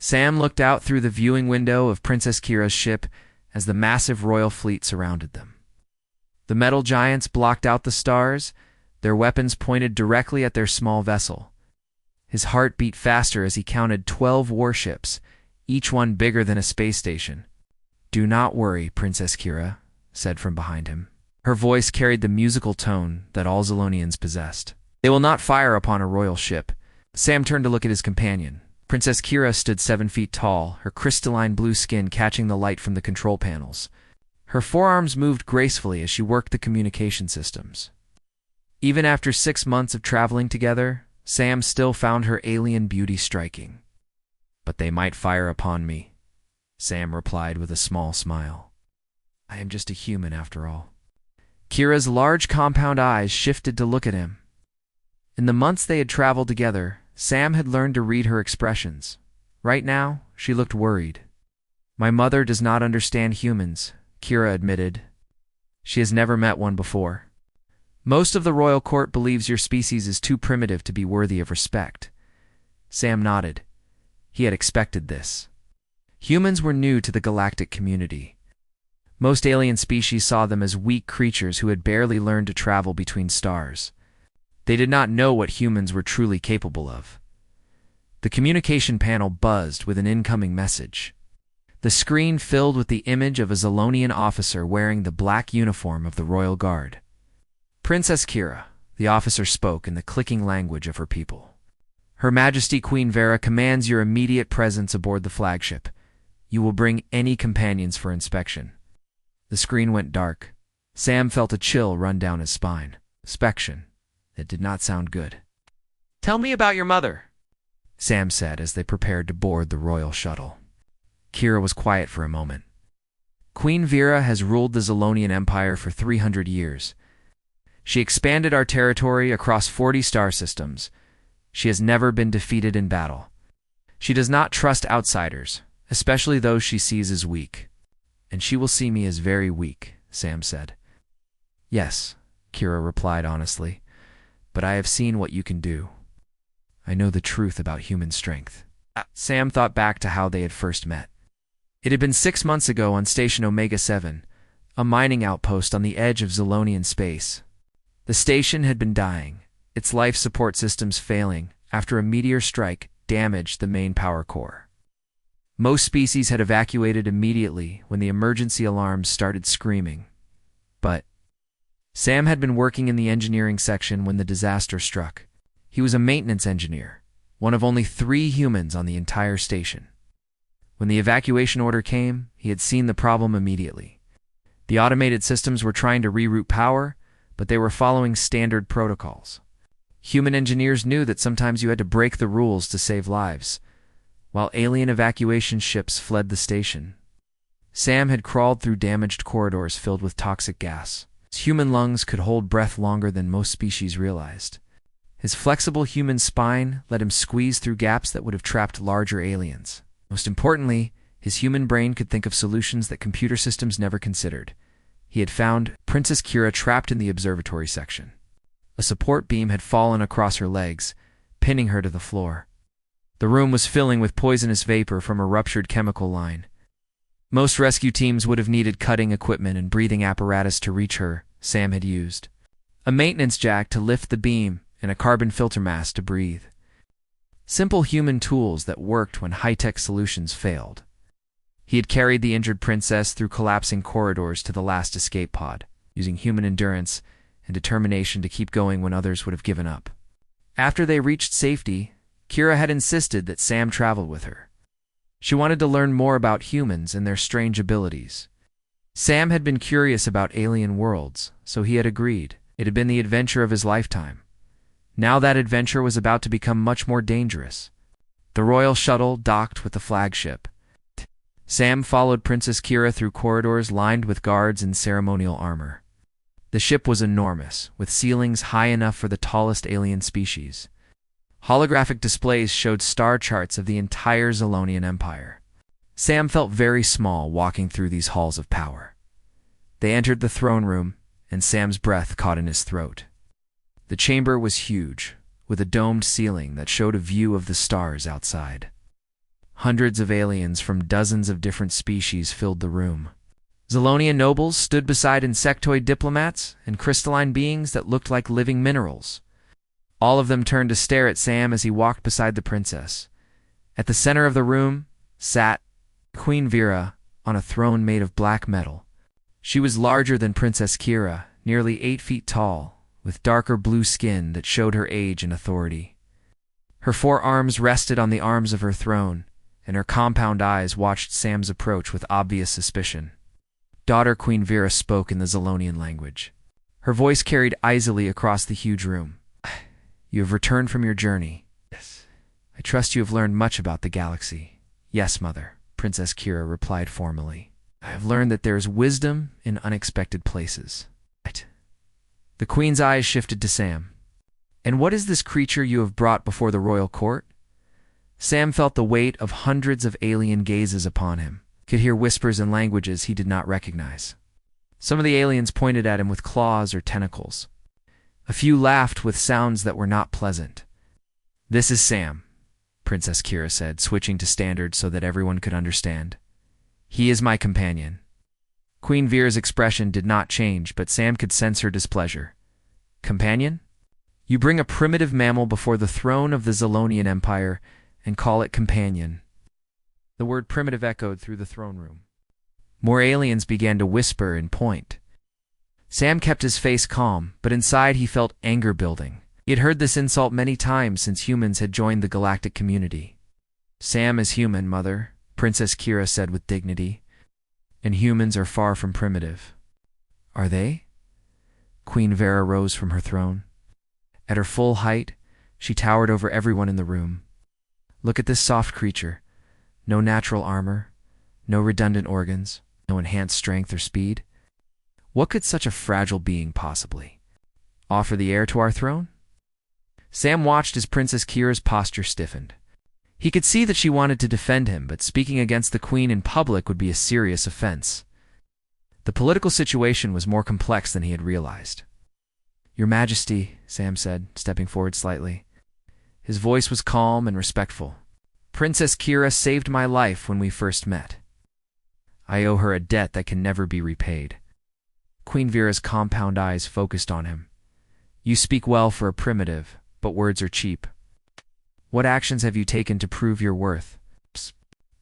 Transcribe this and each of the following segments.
Sam looked out through the viewing window of Princess Kira's ship as the massive royal fleet surrounded them. The metal giants blocked out the stars, their weapons pointed directly at their small vessel. His heart beat faster as he counted 12 warships, each one bigger than a space station. "Do not worry, Princess Kira," said from behind him. Her voice carried the musical tone that all Zolonians possessed. "They will not fire upon a royal ship." Sam turned to look at his companion. Princess Kira stood 7 feet tall, her crystalline blue skin catching the light from the control panels. Her forearms moved gracefully as she worked the communication systems. Even after 6 months of traveling together, Sam still found her alien beauty striking. "But they might fire upon me," Sam replied with a small smile. "I am just a human after all." Kira's large compound eyes shifted to look at him. In the months they had traveled together, Sam had learned to read her expressions. Right now, she looked worried. "My mother does not understand humans," Kira admitted. "She has never met one before. Most of the royal court believes your species is too primitive to be worthy of respect." Sam nodded. He had expected this. Humans were new to the galactic community. Most alien species saw them as weak creatures who had barely learned to travel between stars. They did not know what humans were truly capable of. The communication panel buzzed with an incoming message. The screen filled with the image of a Zolonian officer wearing the black uniform of the Royal Guard. "Princess Kira," the officer spoke in the clicking language of her people. "Her Majesty Queen Vera commands your immediate presence aboard the flagship. You will bring any companions for inspection." The screen went dark. Sam felt a chill run down his spine. Inspection. It did not sound good. "Tell me about your mother," Sam said as they prepared to board the royal shuttle. Kira was quiet for a moment. "Queen Vera has ruled the Zolonian Empire for 300 years. She expanded our territory across 40 star systems. She has never been defeated in battle. She does not trust outsiders, especially those she sees as weak. And she will see me as very weak," Sam said. "Yes," Kira replied honestly, "but I have seen what you can do. I know the truth about human strength." Sam thought back to how they had first met. It had been 6 months ago on Station Omega-7, a mining outpost on the edge of Zolonian space. The station had been dying, its life support systems failing after a meteor strike damaged the main power core. Most species had evacuated immediately when the emergency alarms started screaming. But Sam had been working in the engineering section when the disaster struck. He was a maintenance engineer, one of only 3 humans on the entire station. When the evacuation order came, he had seen the problem immediately. The automated systems were trying to reroute power, but they were following standard protocols. Human engineers knew that sometimes you had to break the rules to save lives, while alien evacuation ships fled the station. Sam had crawled through damaged corridors filled with toxic gas. His human lungs could hold breath longer than most species realized. His flexible human spine let him squeeze through gaps that would have trapped larger aliens. Most importantly, his human brain could think of solutions that computer systems never considered. He had found Princess Kira trapped in the observatory section. A support beam had fallen across her legs, pinning her to the floor. The room was filling with poisonous vapor from a ruptured chemical line. Most rescue teams would have needed cutting equipment and breathing apparatus to reach her. Sam had used a maintenance jack to lift the beam and a carbon filter mask to breathe. Simple human tools that worked when high-tech solutions failed. He had carried the injured princess through collapsing corridors to the last escape pod, using human endurance and determination to keep going when others would have given up. After they reached safety, Kira had insisted that Sam travel with her. She wanted to learn more about humans and their strange abilities. Sam had been curious about alien worlds, so he had agreed. It had been the adventure of his lifetime. Now that adventure was about to become much more dangerous. The royal shuttle docked with the flagship. Sam followed Princess Kira through corridors lined with guards in ceremonial armor. The ship was enormous, with ceilings high enough for the tallest alien species. Holographic displays showed star charts of the entire Zolonian Empire. Sam felt very small walking through these halls of power. They entered the throne room, and Sam's breath caught in his throat. The chamber was huge, with a domed ceiling that showed a view of the stars outside. Hundreds of aliens from dozens of different species filled the room. Zolonian nobles stood beside insectoid diplomats and crystalline beings that looked like living minerals. All of them turned to stare at Sam as he walked beside the princess. At the center of the room sat Queen Vera on a throne made of black metal. She was larger than Princess Kira, nearly 8 feet tall, with darker blue skin that showed her age and authority. Her 4 arms rested on the arms of her throne, and her compound eyes watched Sam's approach with obvious suspicion. Daughter Queen Vera spoke in the Zolonian language. Her voice carried easily across the huge room. You have returned from your journey. Yes. I trust you have learned much about the galaxy. Yes, Mother, Princess Kira replied formally. I have learned that there is wisdom in unexpected places. Right. The Queen's eyes shifted to Sam. And what is this creature you have brought before the royal court? Sam felt the weight of hundreds of alien gazes upon him, could hear whispers in languages he did not recognize. Some of the aliens pointed at him with claws or tentacles. A few laughed with sounds that were not pleasant. This is Sam, Princess Kira said, switching to standard so that everyone could understand. He is my companion. Queen Vera's expression did not change, but Sam could sense her displeasure. Companion? You bring a primitive mammal before the throne of the Zolonian Empire and call it companion. The word primitive echoed through the throne room. More aliens began to whisper and point. Sam kept his face calm, but inside he felt anger building. He had heard this insult many times since humans had joined the galactic community. Sam is human, Mother, Princess Kira said with dignity. And humans are far from primitive. Are they? Queen Vera rose from her throne. At her full height, she towered over everyone in the room. Look at this soft creature. No natural armor, no redundant organs, no enhanced strength or speed. What could such a fragile being possibly offer the heir to our throne? Sam watched as Princess Kira's posture stiffened. He could see that she wanted to defend him, but speaking against the Queen in public would be a serious offense. The political situation was more complex than he had realized. Your Majesty, Sam said, stepping forward slightly. His voice was calm and respectful. Princess Kira saved my life when we first met. I owe her a debt that can never be repaid. Queen Vera's compound eyes focused on him. You speak well for a primitive, but words are cheap. What actions have you taken to prove your worth? Psst.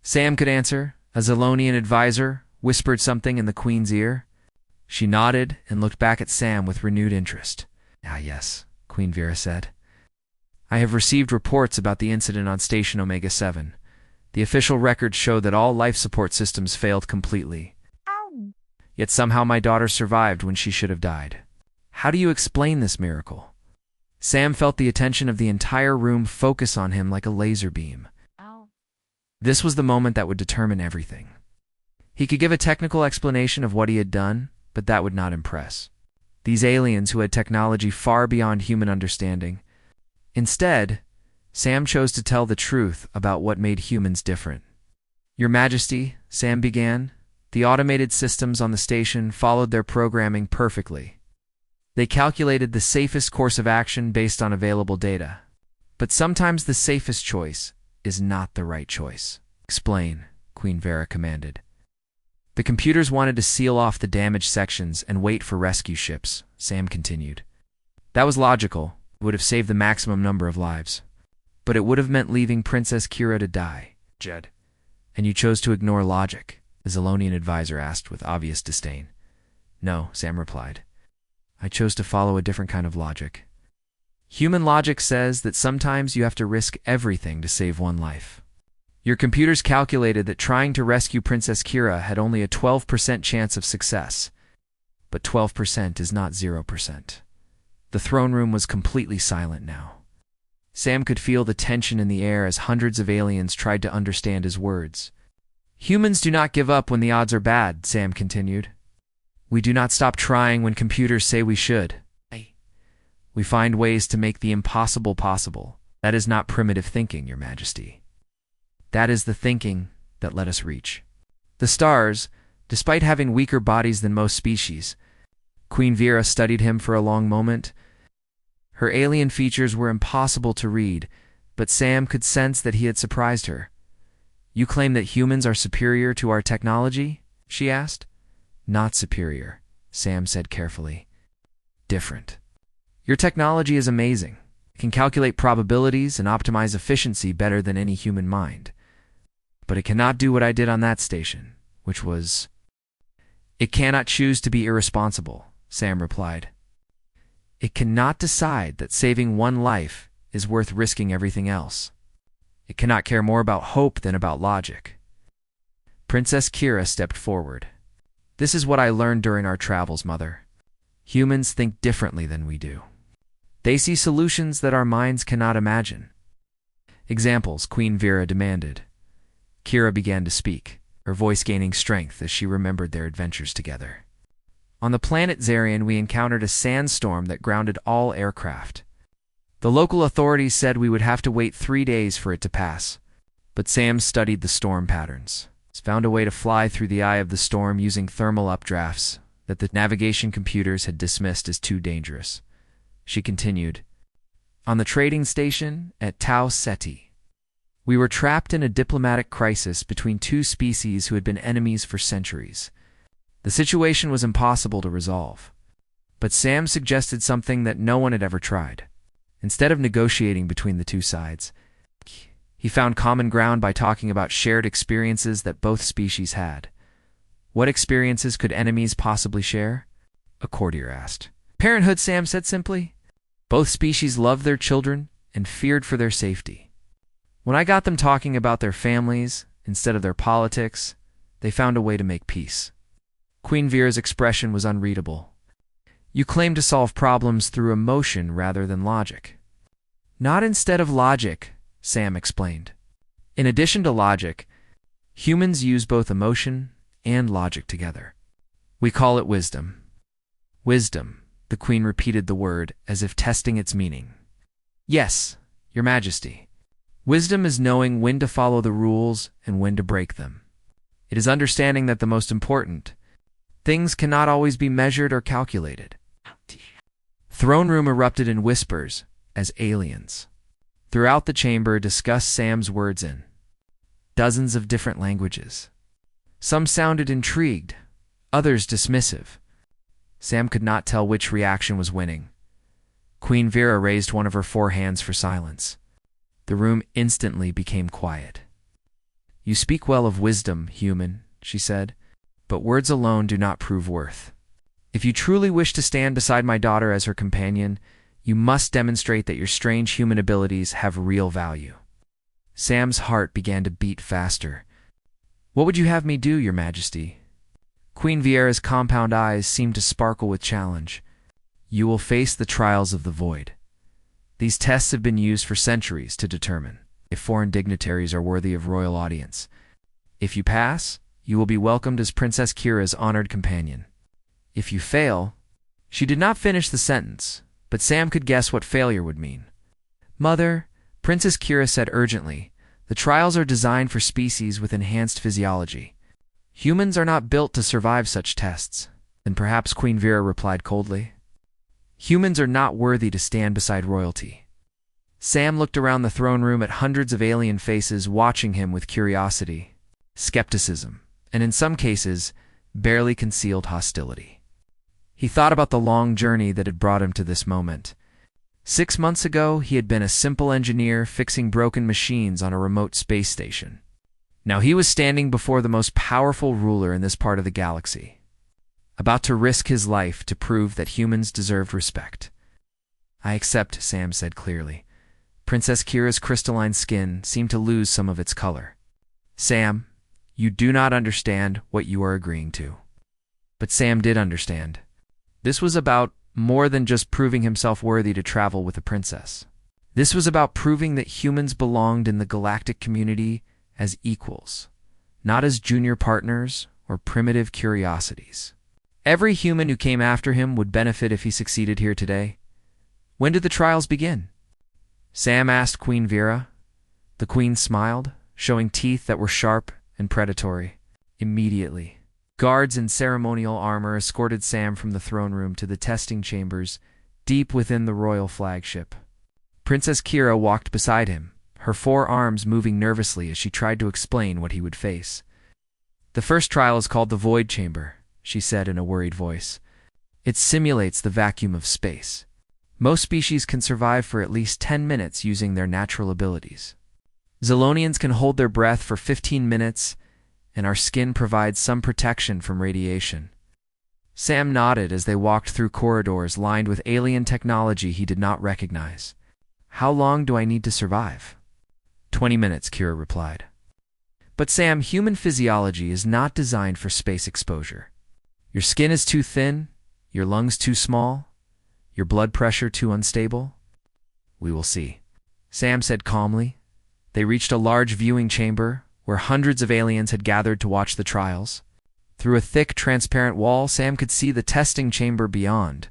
Sam could answer. A Zolonian advisor whispered something in the Queen's ear. She nodded and looked back at Sam with renewed interest. Ah, yes, Queen Vera said. I have received reports about the incident on Station Omega-7. The official records show that all life support systems failed completely. Yet somehow my daughter survived when she should have died. How do you explain this miracle? Sam felt the attention of the entire room focus on him like a laser beam. This was the moment that would determine everything. He could give a technical explanation of what he had done, but that would not impress these aliens who had technology far beyond human understanding. Instead, Sam chose to tell the truth about what made humans different. Your Majesty, Sam began, the automated systems on the station followed their programming perfectly. They calculated the safest course of action based on available data. But sometimes the safest choice is not the right choice. Explain, Queen Vera commanded. The computers wanted to seal off the damaged sections and wait for rescue ships, Sam continued. That was logical. It would have saved the maximum number of lives. But it would have meant leaving Princess Kira to die, Jed. And you chose to ignore logic, the Zolonian advisor asked with obvious disdain. No, Sam replied. I chose to follow a different kind of logic. Human logic says that sometimes you have to risk everything to save one life. Your computers calculated that trying to rescue Princess Kira had only a 12% chance of success. But 12% is not 0%. The throne room was completely silent now. Sam could feel the tension in the air as hundreds of aliens tried to understand his words. Humans do not give up when the odds are bad, Sam continued. We do not stop trying when computers say we should. We find ways to make the impossible possible. That is not primitive thinking, Your Majesty. That is the thinking that let us reach the stars, despite having weaker bodies than most species. Queen Vera studied him for a long moment. Her alien features were impossible to read, but Sam could sense that he had surprised her. You claim that humans are superior to our technology? She asked. Not superior, Sam said carefully. Different. Your technology is amazing. It can calculate probabilities and optimize efficiency better than any human mind. But it cannot do what I did on that station, which was... It cannot choose to be irresponsible, Sam replied. It cannot decide that saving one life is worth risking everything else. It cannot care more about hope than about logic. Princess Kira stepped forward. This is what I learned during our travels, Mother. Humans think differently than we do. They see solutions that our minds cannot imagine. Examples, Queen Vera demanded. Kira began to speak, her voice gaining strength as she remembered their adventures together. On the planet Zarian, we encountered a sandstorm that grounded all aircraft. The local authorities said we would have to wait 3 days for it to pass, but Sam studied the storm patterns. He's found a way to fly through the eye of the storm using thermal updrafts that the navigation computers had dismissed as too dangerous. She continued, On the trading station at Tau Ceti, we were trapped in a diplomatic crisis between two species who had been enemies for centuries. The situation was impossible to resolve, but Sam suggested something that no one had ever tried. Instead of negotiating between the two sides, he found common ground by talking about shared experiences that both species had. What experiences could enemies possibly share? A courtier asked. Parenthood, Sam said simply. Both species loved their children and feared for their safety. When I got them talking about their families instead of their politics, they found a way to make peace. Queen Vera's expression was unreadable. You claim to solve problems through emotion rather than logic. Not instead of logic, Sam explained. In addition to logic, humans use both emotion and logic together. We call it wisdom. Wisdom, the Queen repeated the word as if testing its meaning. Yes, Your Majesty. Wisdom is knowing when to follow the rules and when to break them. It is understanding that the most important things cannot always be measured or calculated. Throne room erupted in whispers as aliens throughout the chamber discussed Sam's words in dozens of different languages. Some sounded intrigued, others dismissive. Sam could not tell which reaction was winning. Queen Vera raised one of her 4 hands for silence. The room instantly became quiet. You speak well of wisdom, human, she said, but words alone do not prove worth. If you truly wish to stand beside my daughter as her companion, you must demonstrate that your strange human abilities have real value. Sam's heart began to beat faster. What would you have me do, Your Majesty? Queen Viera's compound eyes seemed to sparkle with challenge. You will face the trials of the void. These tests have been used for centuries to determine if foreign dignitaries are worthy of royal audience. If you pass, you will be welcomed as Princess Kira's honored companion. If you fail... She did not finish the sentence, but Sam could guess what failure would mean. Mother, Princess Kira said urgently, the trials are designed for species with enhanced physiology. Humans are not built to survive such tests. Then perhaps Queen Vera replied coldly. Humans are not worthy to stand beside royalty. Sam looked around the throne room at hundreds of alien faces watching him with curiosity, skepticism, and in some cases, barely concealed hostility. He thought about the long journey that had brought him to this moment. 6 months ago, he had been a simple engineer fixing broken machines on a remote space station. Now he was standing before the most powerful ruler in this part of the galaxy, about to risk his life to prove that humans deserved respect. I accept, Sam said clearly. Princess Kira's crystalline skin seemed to lose some of its color. Sam, you do not understand what you are agreeing to. But Sam did understand. This was about more than just proving himself worthy to travel with a princess. This was about proving that humans belonged in the galactic community as equals, not as junior partners or primitive curiosities. Every human who came after him would benefit if he succeeded here today. When did the trials begin? Sam asked Queen Vera. The Queen smiled, showing teeth that were sharp and predatory. Immediately. Guards in ceremonial armor escorted Sam from the throne room to the testing chambers deep within the royal flagship. Princess Kira walked beside him, her forearms moving nervously as she tried to explain what he would face. "The first trial is called the Void Chamber," she said in a worried voice. "It simulates the vacuum of space. Most species can survive for at least 10 minutes using their natural abilities. Zolonians can hold their breath for 15 minutes, and our skin provides some protection from radiation." Sam nodded as they walked through corridors lined with alien technology he did not recognize. "How long do I need to survive?" 20 minutes, Kira replied. "But Sam, human physiology is not designed for space exposure. Your skin is too thin, your lungs too small, your blood pressure too unstable." "We will see," Sam said calmly. They reached a large viewing chamber where hundreds of aliens had gathered to watch the trials. Through a thick, transparent wall, Sam could see the testing chamber beyond.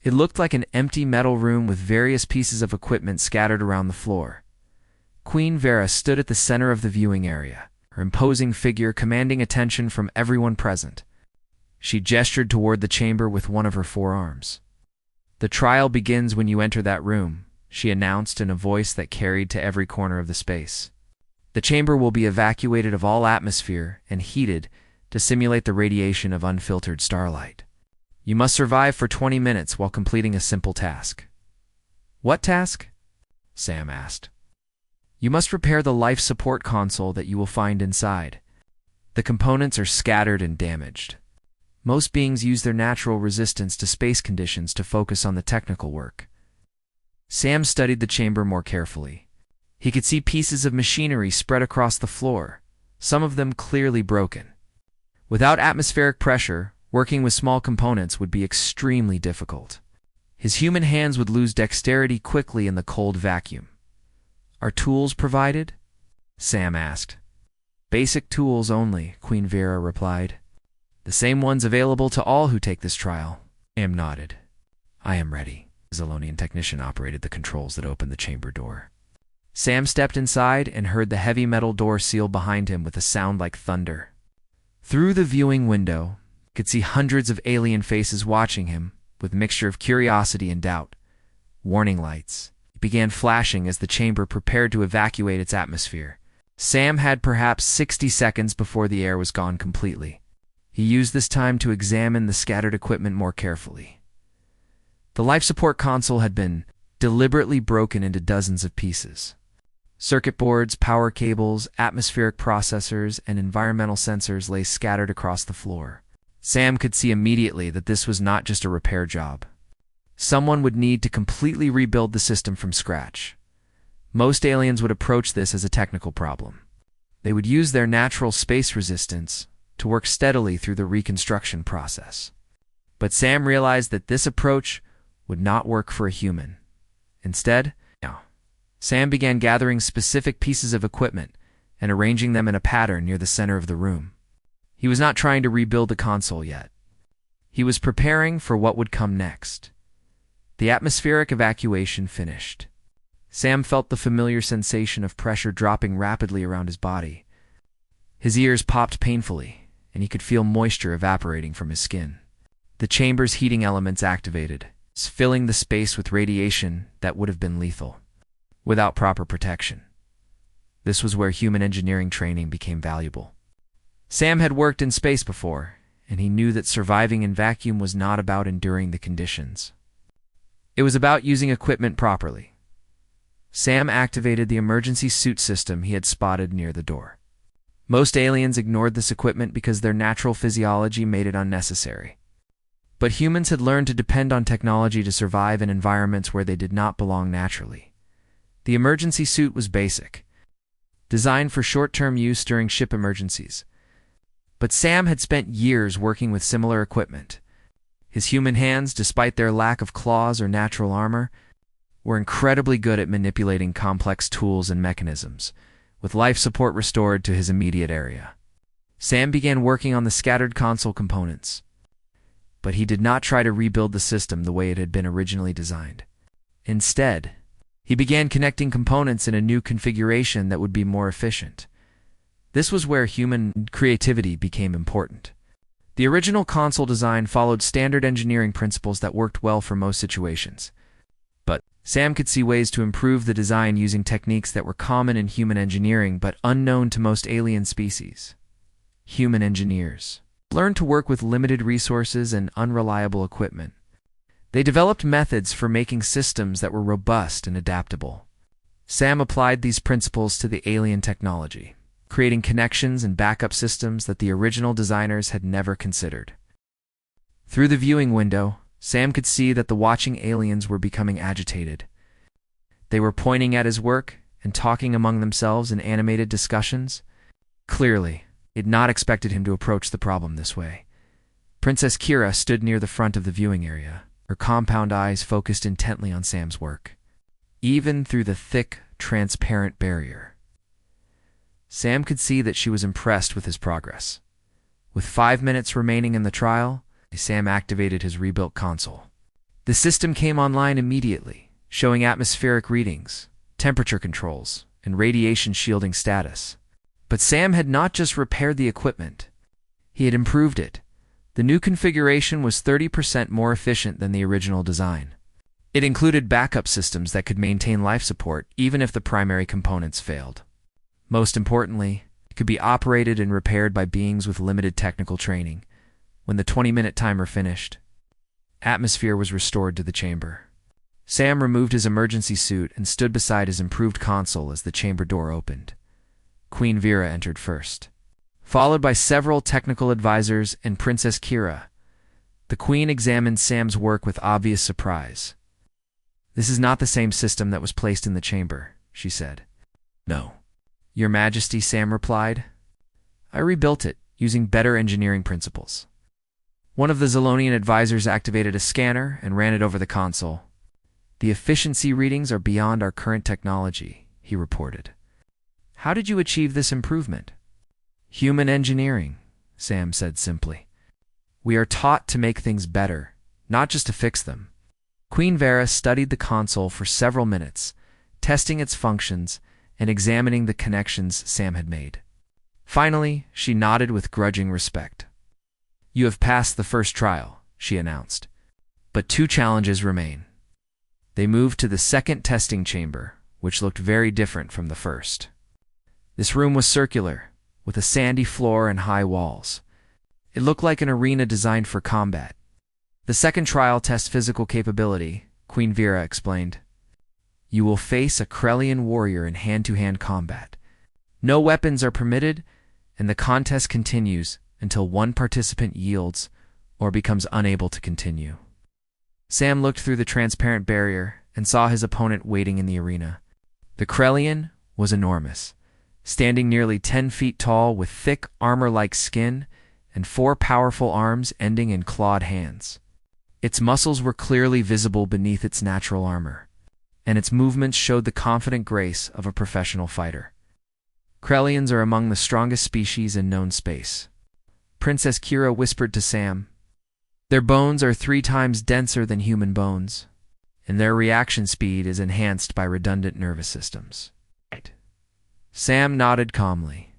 It looked like an empty metal room with various pieces of equipment scattered around the floor. Queen Vera stood at the center of the viewing area, her imposing figure commanding attention from everyone present. She gestured toward the chamber with one of her forearms. "The trial begins when you enter that room," she announced in a voice that carried to every corner of the space. "The chamber will be evacuated of all atmosphere and heated to simulate the radiation of unfiltered starlight. You must survive for 20 minutes while completing a simple task." "What task?" Sam asked. "You must repair the life support console that you will find inside. The components are scattered and damaged. Most beings use their natural resistance to space conditions to focus on the technical work." Sam studied the chamber more carefully. He could see pieces of machinery spread across the floor, some of them clearly broken. Without atmospheric pressure, working with small components would be extremely difficult. His human hands would lose dexterity quickly in the cold vacuum. "Are tools provided?" Sam asked. "Basic tools only," Queen Vera replied. "The same ones available to all who take this trial." Sam nodded. "I am ready." The Zolonian technician operated the controls that opened the chamber door. Sam stepped inside and heard the heavy metal door seal behind him with a sound like thunder. Through the viewing window, he could see hundreds of alien faces watching him, with a mixture of curiosity and doubt. Warning lights began flashing as the chamber prepared to evacuate its atmosphere. Sam had perhaps 60 seconds before the air was gone completely. He used this time to examine the scattered equipment more carefully. The life support console had been deliberately broken into dozens of pieces. Circuit boards, power cables, atmospheric processors, and environmental sensors lay scattered across the floor. Sam could see immediately that this was not just a repair job. Someone would need to completely rebuild the system from scratch. Most aliens would approach this as a technical problem. They would use their natural space resistance to work steadily through the reconstruction process. But Sam realized that this approach would not work for a human. Instead, Sam began gathering specific pieces of equipment and arranging them in a pattern near the center of the room. He was not trying to rebuild the console yet. He was preparing for what would come next. The atmospheric evacuation finished. Sam felt the familiar sensation of pressure dropping rapidly around his body. His ears popped painfully, and he could feel moisture evaporating from his skin. The chamber's heating elements activated, filling the space with radiation that would have been lethal, without proper protection. This was where human engineering training became valuable. Sam had worked in space before, and he knew that surviving in vacuum was not about enduring the conditions. It was about using equipment properly. Sam activated the emergency suit system he had spotted near the door. Most aliens ignored this equipment because their natural physiology made it unnecessary. But humans had learned to depend on technology to survive in environments where they did not belong naturally. The emergency suit was basic, designed for short-term use during ship emergencies. But Sam had spent years working with similar equipment. His human hands, despite their lack of claws or natural armor, were incredibly good at manipulating complex tools and mechanisms, with life support restored to his immediate area. Sam began working on the scattered console components, but he did not try to rebuild the system the way it had been originally designed. Instead, he began connecting components in a new configuration that would be more efficient. This was where human creativity became important. The original console design followed standard engineering principles that worked well for most situations. But Sam could see ways to improve the design using techniques that were common in human engineering but unknown to most alien species. Human engineers learned to work with limited resources and unreliable equipment. They developed methods for making systems that were robust and adaptable. Sam applied these principles to the alien technology, creating connections and backup systems that the original designers had never considered. Through the viewing window, Sam could see that the watching aliens were becoming agitated. They were pointing at his work and talking among themselves in animated discussions. Clearly, he had not expected him to approach the problem this way. Princess Kira stood near the front of the viewing area, her compound eyes focused intently on Sam's work, even through the thick, transparent barrier. Sam could see that she was impressed with his progress. With 5 minutes remaining in the trial, Sam activated his rebuilt console. The system came online immediately, showing atmospheric readings, temperature controls, and radiation shielding status. But Sam had not just repaired the equipment. He had improved it. The new configuration was 30% more efficient than the original design. It included backup systems that could maintain life support even if the primary components failed. Most importantly, it could be operated and repaired by beings with limited technical training. When the 20-minute timer finished, atmosphere was restored to the chamber. Sam removed his emergency suit and stood beside his improved console as the chamber door opened. Queen Vera entered first, followed by several technical advisors and Princess Kira. The Queen examined Sam's work with obvious surprise. "This is not the same system that was placed in the chamber," she said. "No, Your Majesty," Sam replied. "I rebuilt it using better engineering principles." One of the Zolonian advisors activated a scanner and ran it over the console. "The efficiency readings are beyond our current technology," he reported. "How did you achieve this improvement?" "Human engineering," Sam said simply. "We are taught to make things better, not just to fix them." Queen Vera studied the console for several minutes, testing its functions and examining the connections Sam had made. Finally, she nodded with grudging respect. "You have passed the first trial," she announced. "But 2 challenges remain." They moved to the second testing chamber, which looked very different from the first. This room was circular, with a sandy floor and high walls. It looked like an arena designed for combat. "The second trial tests physical capability," Queen Vera explained. "You will face a Krellian warrior in hand-to-hand combat. No weapons are permitted, and the contest continues until one participant yields or becomes unable to continue." Sam looked through the transparent barrier and saw his opponent waiting in the arena. The Krellian was enormous, standing nearly 10 feet tall with thick armor-like skin and 4 powerful arms ending in clawed hands. Its muscles were clearly visible beneath its natural armor, and its movements showed the confident grace of a professional fighter. Krellians are among the strongest species in known space. Princess Kira whispered to Sam. "Their bones are 3 times denser than human bones, and their reaction speed is enhanced by redundant nervous systems." Sam nodded calmly.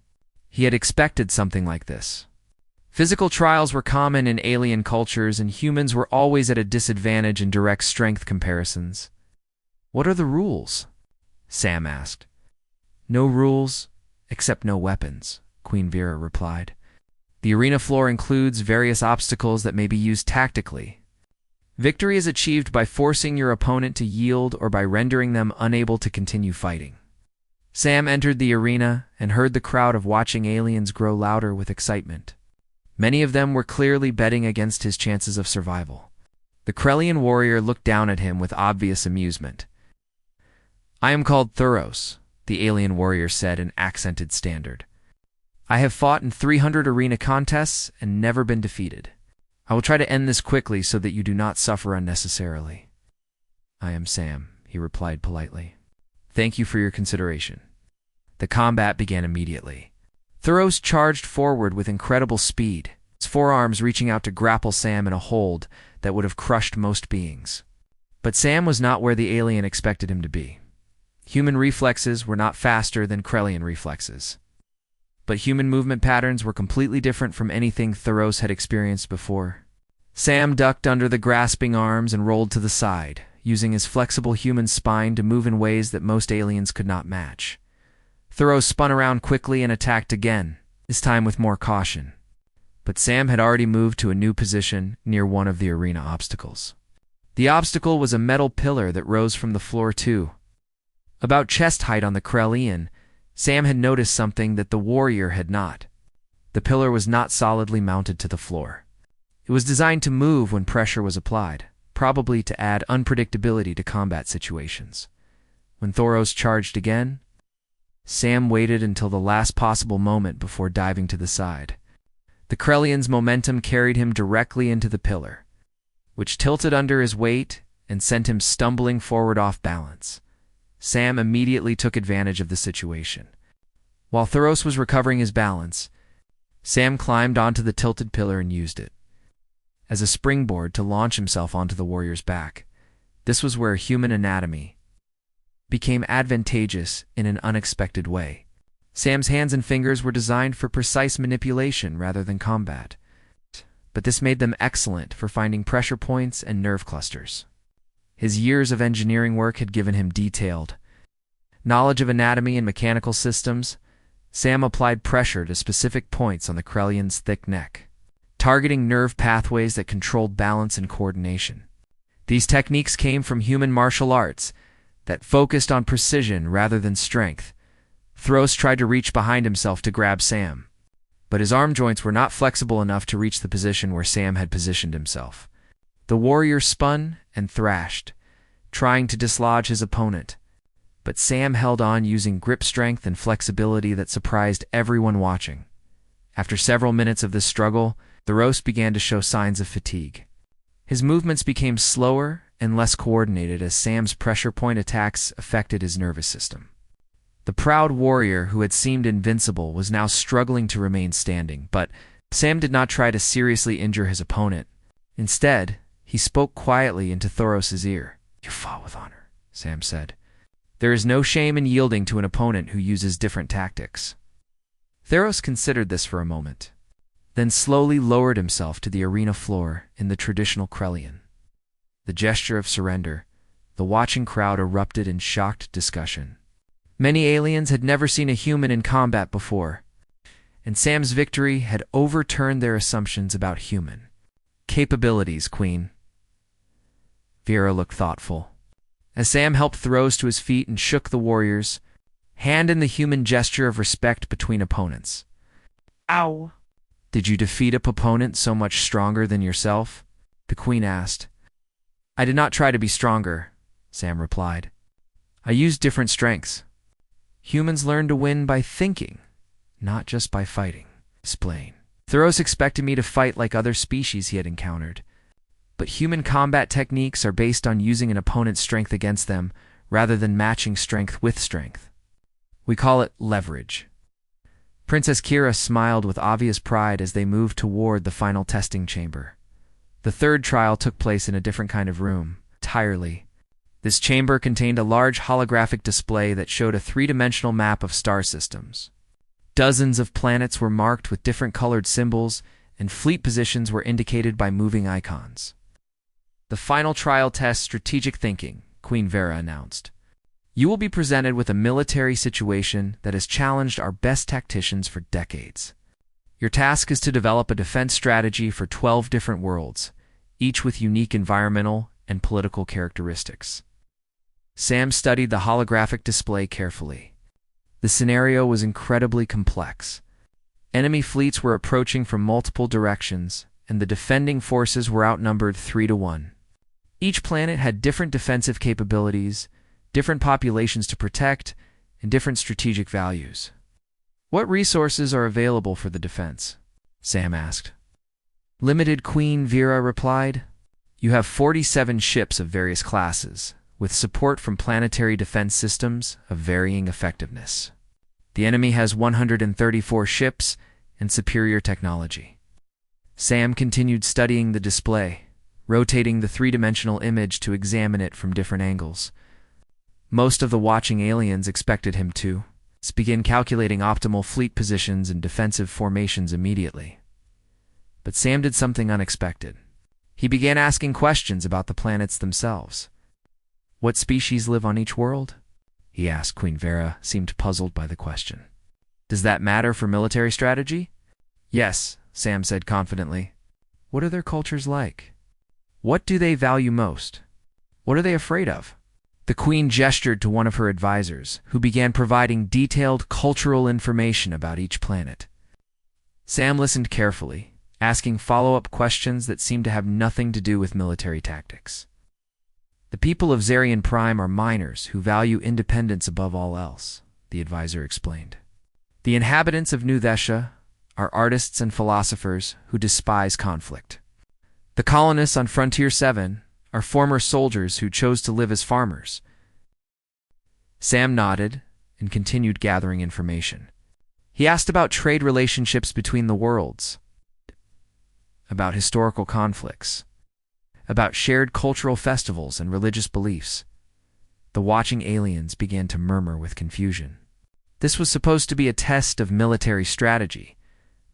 He had expected something like this. Physical trials were common in alien cultures, and humans were always at a disadvantage in direct strength comparisons. "What are the rules?" Sam asked. "No rules, except no weapons," Queen Vera replied. "The arena floor includes various obstacles that may be used tactically. Victory is achieved by forcing your opponent to yield or by rendering them unable to continue fighting." Sam entered the arena and heard the crowd of watching aliens grow louder with excitement. Many of them were clearly betting against his chances of survival. The Krellian warrior looked down at him with obvious amusement. "I am called Thuros," the alien warrior said in accented standard. "I have fought in 300 arena contests and never been defeated. I will try to end this quickly so that you do not suffer unnecessarily." "I am Sam," he replied politely. "Thank you for your consideration." The combat began immediately. Thuros charged forward with incredible speed, its forearms reaching out to grapple Sam in a hold that would have crushed most beings. But Sam was not where the alien expected him to be. Human reflexes were not faster than Krellian reflexes. But human movement patterns were completely different from anything Thuros had experienced before. Sam ducked under the grasping arms and rolled to the side, using his flexible human spine to move in ways that most aliens could not match. Thoreau spun around quickly and attacked again, this time with more caution. But Sam had already moved to a new position near one of the arena obstacles. The obstacle was a metal pillar that rose from the floor too. About chest height on the Krellian, Sam had noticed something that the warrior had not. The pillar was not solidly mounted to the floor. It was designed to move when pressure was applied, probably to add unpredictability to combat situations. When Thoros charged again, Sam waited until the last possible moment before diving to the side. The Krellian's momentum carried him directly into the pillar, which tilted under his weight and sent him stumbling forward off balance. Sam immediately took advantage of the situation. While Thoros was recovering his balance, Sam climbed onto the tilted pillar and used it as a springboard to launch himself onto the warrior's back. This was where human anatomy became advantageous in an unexpected way. Sam's hands and fingers were designed for precise manipulation rather than combat, but this made them excellent for finding pressure points and nerve clusters. His years of engineering work had given him detailed knowledge of anatomy and mechanical systems. Sam applied pressure to specific points on the Krellian's thick neck, targeting nerve pathways that controlled balance and coordination. These techniques came from human martial arts that focused on precision rather than strength. Thoros tried to reach behind himself to grab Sam, but his arm joints were not flexible enough to reach the position where Sam had positioned himself. The warrior spun and thrashed, trying to dislodge his opponent, but Sam held on using grip strength and flexibility that surprised everyone watching. After several minutes of this struggle, Thoros began to show signs of fatigue. His movements became slower and less coordinated as Sam's pressure point attacks affected his nervous system. The proud warrior who had seemed invincible was now struggling to remain standing, but Sam did not try to seriously injure his opponent. Instead, he spoke quietly into Thoros' ear. "You fought with honor," Sam said. "There is no shame in yielding to an opponent who uses different tactics." Thoros considered this for a moment, then slowly lowered himself to the arena floor in the traditional Krellian. The gesture of surrender, the watching crowd erupted in shocked discussion. Many aliens had never seen a human in combat before, and Sam's victory had overturned their assumptions about human capabilities, Queen. Vera looked thoughtful as Sam helped Thoros to his feet and shook the warriors, hand in the human gesture of respect between opponents. "Ow!" "Did you defeat a opponent so much stronger than yourself?" the Queen asked. "I did not try to be stronger," Sam replied. "I used different strengths. Humans learn to win by thinking, not just by fighting." Explain. Thoros expected me to fight like other species he had encountered, but human combat techniques are based on using an opponent's strength against them rather than matching strength with strength. We call it leverage. Princess Kira smiled with obvious pride as they moved toward the final testing chamber. The third trial took place in a different kind of room, entirely. This chamber contained a large holographic display that showed a three-dimensional map of star systems. Dozens of planets were marked with different colored symbols, and fleet positions were indicated by moving icons. "The final trial tests strategic thinking," Queen Vera announced. "You will be presented with a military situation that has challenged our best tacticians for decades. Your task is to develop a defense strategy for 12 different worlds, each with unique environmental and political characteristics." Sam studied the holographic display carefully. The scenario was incredibly complex. Enemy fleets were approaching from multiple directions, and the defending forces were outnumbered 3-1. Each planet had different defensive capabilities, different populations to protect, and different strategic values. "What resources are available for the defense?" Sam asked. "Limited," Queen Vera replied. "You have 47 ships of various classes, with support from planetary defense systems of varying effectiveness. The enemy has 134 ships and superior technology." Sam continued studying the display, rotating the three-dimensional image to examine it from different angles. Most of the watching aliens expected him to begin calculating optimal fleet positions and defensive formations immediately. But Sam did something unexpected. He began asking questions about the planets themselves. What species live on each world? He asked. Queen Vera seemed puzzled by the question. Does that matter for military strategy? Yes, Sam said confidently. What are their cultures like? What do they value most? What are they afraid of? The Queen gestured to one of her advisors, who began providing detailed cultural information about each planet. Sam listened carefully, asking follow-up questions that seemed to have nothing to do with military tactics. The people of Zarian Prime are miners who value independence above all else, the advisor explained. The inhabitants of New Thesha are artists and philosophers who despise conflict. The colonists on Frontier 7 are former soldiers who chose to live as farmers. Sam nodded and continued gathering information. He asked about trade relationships between the worlds, about historical conflicts, about shared cultural festivals and religious beliefs. The watching aliens began to murmur with confusion. This was supposed to be a test of military strategy,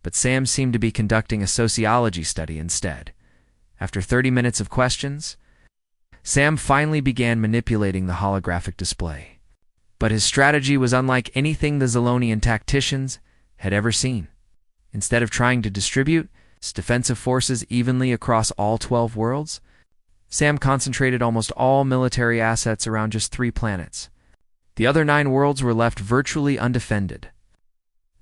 but Sam seemed to be conducting a sociology study instead. After 30 minutes of questions, Sam finally began manipulating the holographic display. But his strategy was unlike anything the Zalonian tacticians had ever seen. Instead of trying to distribute his defensive forces evenly across all 12 worlds, Sam concentrated almost all military assets around just 3 planets. The other 9 worlds were left virtually undefended.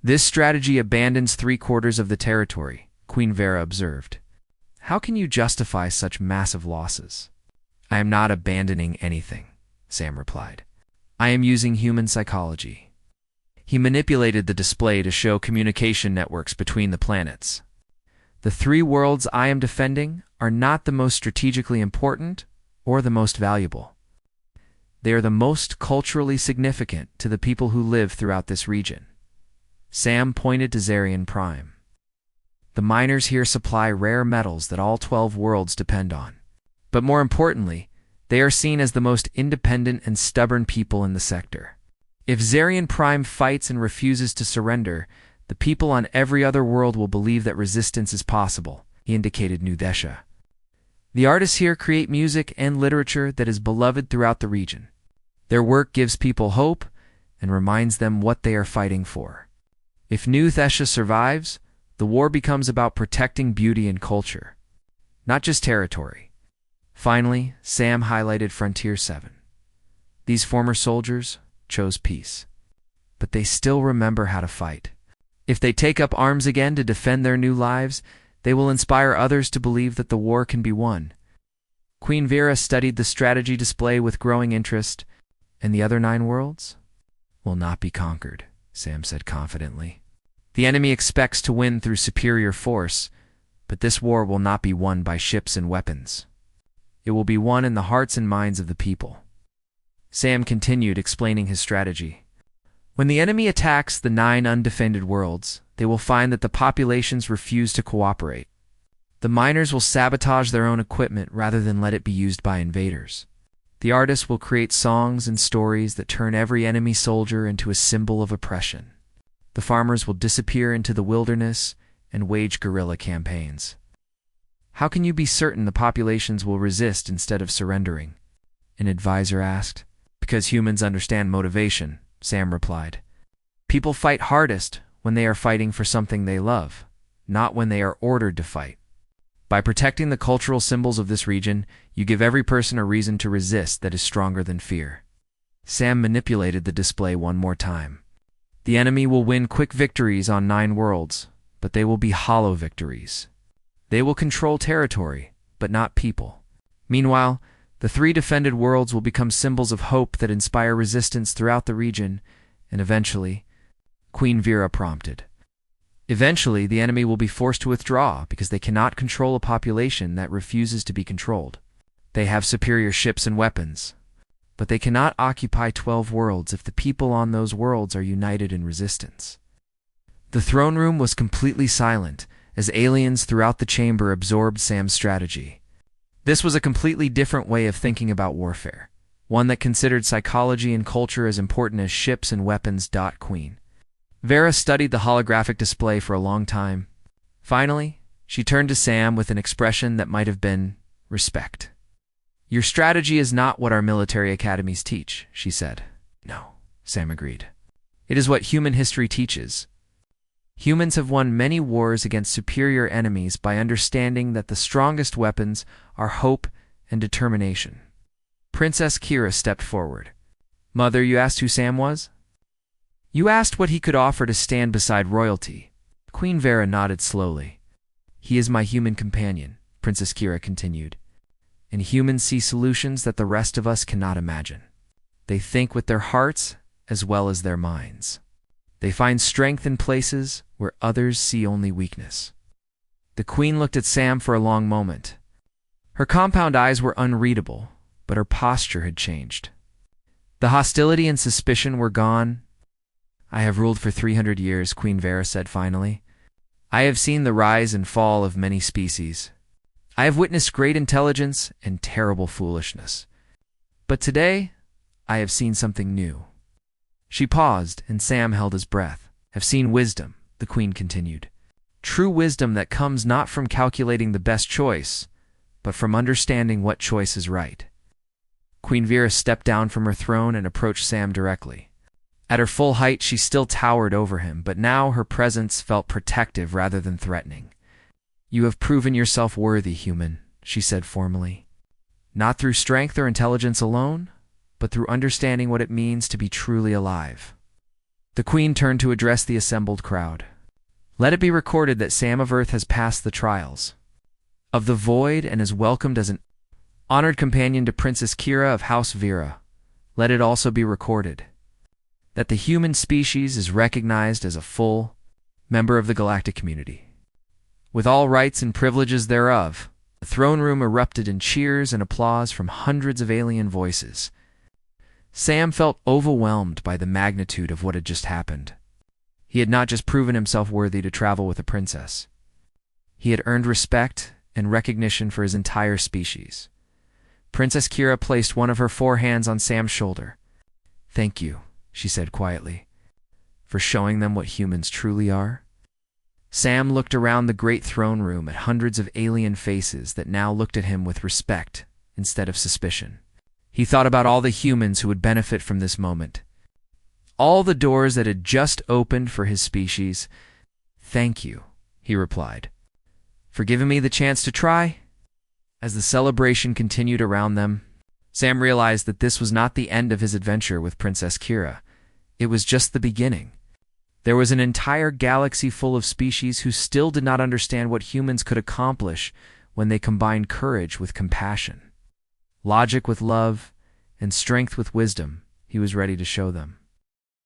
This strategy abandons 3/4 of the territory, Queen Vera observed. How can you justify such massive losses? I am not abandoning anything, Sam replied. I am using human psychology. He manipulated the display to show communication networks between the planets. The 3 worlds I am defending are not the most strategically important or the most valuable. They are the most culturally significant to the people who live throughout this region. Sam pointed to Zarian Prime. The miners here supply rare metals that all 12 worlds depend on. But more importantly, they are seen as the most independent and stubborn people in the sector. If Zarian Prime fights and refuses to surrender, the people on every other world will believe that resistance is possible, he indicated New Thesha. The artists here create music and literature that is beloved throughout the region. Their work gives people hope and reminds them what they are fighting for. If New Thesha survives, the war becomes about protecting beauty and culture, not just territory. Finally, Sam highlighted Frontier 7. These former soldiers chose peace, but they still remember how to fight. If they take up arms again to defend their new lives, they will inspire others to believe that the war can be won. Queen Vera studied the strategy display with growing interest, and the other 9 worlds will not be conquered, Sam said confidently. The enemy expects to win through superior force, but this war will not be won by ships and weapons. It will be won in the hearts and minds of the people. Sam continued explaining his strategy. When the enemy attacks the 9 undefended worlds, they will find that the populations refuse to cooperate. The miners will sabotage their own equipment rather than let it be used by invaders. The artists will create songs and stories that turn every enemy soldier into a symbol of oppression. The farmers will disappear into the wilderness and wage guerrilla campaigns. How can you be certain the populations will resist instead of surrendering? An advisor asked. Because humans understand motivation, Sam replied. People fight hardest when they are fighting for something they love, not when they are ordered to fight. By protecting the cultural symbols of this region, you give every person a reason to resist that is stronger than fear. Sam manipulated the display one more time. The enemy will win quick victories on 9 worlds, but they will be hollow victories. They will control territory, but not people. Meanwhile, the 3 defended worlds will become symbols of hope that inspire resistance throughout the region, and eventually, Queen Vera prompted. Eventually, the enemy will be forced to withdraw because they cannot control a population that refuses to be controlled. They have superior ships and weapons, but they cannot occupy 12 worlds if the people on those worlds are united in resistance. The throne room was completely silent as aliens throughout the chamber absorbed Sam's strategy. This was a completely different way of thinking about warfare, one that considered psychology and culture as important as ships and weapons. Queen Vera studied the holographic display for a long time. Finally, she turned to Sam with an expression that might have been respect. Your strategy is not what our military academies teach, she said. No, Sam agreed. It is what human history teaches. Humans have won many wars against superior enemies by understanding that the strongest weapons are hope and determination. Princess Kira stepped forward. Mother, you asked who Sam was? You asked what he could offer to stand beside royalty. Queen Vera nodded slowly. He is my human companion, Princess Kira continued. And humans see solutions that the rest of us cannot imagine. They think with their hearts as well as their minds. They find strength in places where others see only weakness. The queen looked at Sam for a long moment. Her compound eyes were unreadable, but her posture had changed. The hostility and suspicion were gone. I have ruled for 300 years, Queen Vera said finally. I have seen the rise and fall of many species. I have witnessed great intelligence and terrible foolishness. But today, I have seen something new. She paused, and Sam held his breath. Have seen wisdom, the queen continued. True wisdom that comes not from calculating the best choice, but from understanding what choice is right. Queen Vera stepped down from her throne and approached Sam directly. At her full height, she still towered over him, but now her presence felt protective rather than threatening. You have proven yourself worthy, human, she said formally. Not through strength or intelligence alone, but through understanding what it means to be truly alive. The queen turned to address the assembled crowd. Let it be recorded that Sam of Earth has passed the trials of the void and is welcomed as an honored companion to Princess Kira of House Vera. Let it also be recorded that the human species is recognized as a full member of the galactic community. With all rights and privileges thereof, the throne room erupted in cheers and applause from hundreds of alien voices. Sam felt overwhelmed by the magnitude of what had just happened. He had not just proven himself worthy to travel with a princess. He had earned respect and recognition for his entire species. Princess Kira placed one of her 4 hands on Sam's shoulder. Thank you, she said quietly, for showing them what humans truly are. Sam looked around the great throne room at hundreds of alien faces that now looked at him with respect instead of suspicion. He thought about all the humans who would benefit from this moment. All the doors that had just opened for his species. Thank you, he replied, for giving me the chance to try. As the celebration continued around them, Sam realized that this was not the end of his adventure with Princess Kira. It was just the beginning. There was an entire galaxy full of species who still did not understand what humans could accomplish when they combined courage with compassion, logic with love, and strength with wisdom. He was ready to show them.